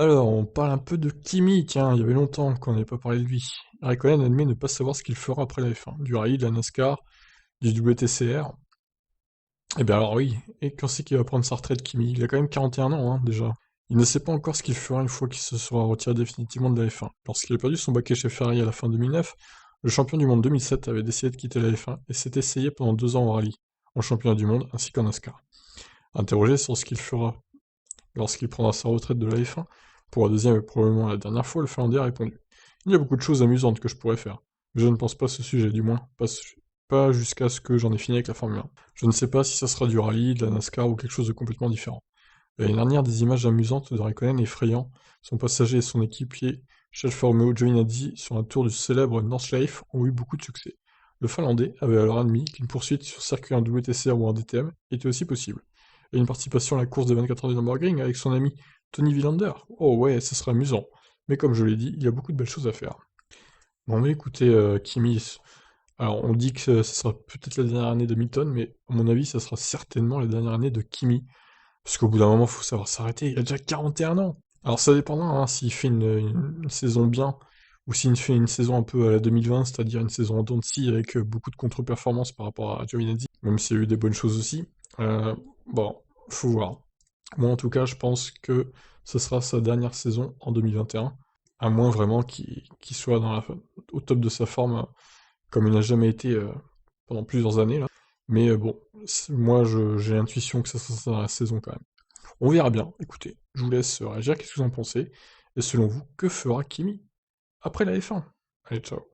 Alors, on parle un peu de Kimi, tiens, il y avait longtemps qu'on n'avait pas parlé de lui. Raikkonen admet ne pas savoir ce qu'il fera après la F1, du rallye, de la NASCAR, du WTCR. Eh bien alors oui, et quand c'est qu'il va prendre sa retraite, Kimi? Il a quand même 41 ans, hein, déjà. Il ne sait pas encore ce qu'il fera une fois qu'il se sera retiré définitivement de la F1. Lorsqu'il a perdu son baquet chez Ferrari à la fin 2009, le champion du monde 2007 avait décidé de quitter la F1 et s'est essayé pendant 2 ans au rallye, en championnat du monde ainsi qu'en NASCAR. Interrogé sur ce qu'il fera lorsqu'il prendra sa retraite de la F1, pour la deuxième et probablement la dernière fois, le Finlandais a répondu: Il y a beaucoup de choses amusantes que je pourrais faire, mais je ne pense pas à ce sujet, du moins, pas jusqu'à ce que j'en ai fini avec la Formule 1. Je ne sais pas si ça sera du rallye, de la NASCAR ou quelque chose de complètement différent. L'année dernière, des images amusantes de Raikkonen effrayant son passager et son équipier Alfa Romeo Giovinazzi sur un tour du célèbre Nordschleife ont eu beaucoup de succès. Le Finlandais avait alors admis qu'une poursuite sur circuit en WTCR ou en DTM était aussi possible, et une participation à la course des 24 heures du Nürburgring avec son ami Tony Villander. Oh ouais, ce serait amusant. Mais comme je l'ai dit, il y a beaucoup de belles choses à faire. Bon mais écoutez, Kimi, alors on dit que ce sera peut-être la dernière année de Milton, mais à mon avis, ça sera certainement la dernière année de Kimi. Parce qu'au bout d'un moment, faut savoir s'arrêter. Il a déjà 41 ans. Alors ça dépendra, hein, s'il fait une saison bien, ou s'il fait une saison un peu à la 2020, c'est-à-dire une saison en dents de scie avec beaucoup de contre-performances par rapport à Giovinazzi, même s'il y a eu des bonnes choses aussi. Euh, bon, faut voir. Moi en tout cas, je pense que ce sera sa dernière saison en 2021, à moins vraiment qu'il soit au top de sa forme, comme il n'a jamais été pendant plusieurs années là. Mais bon, moi j'ai l'intuition que ça sera la saison quand même. On verra bien. Écoutez, je vous laisse réagir. Qu'est-ce que vous en pensez? Et selon vous, que fera Kimi après la F1? Allez, ciao.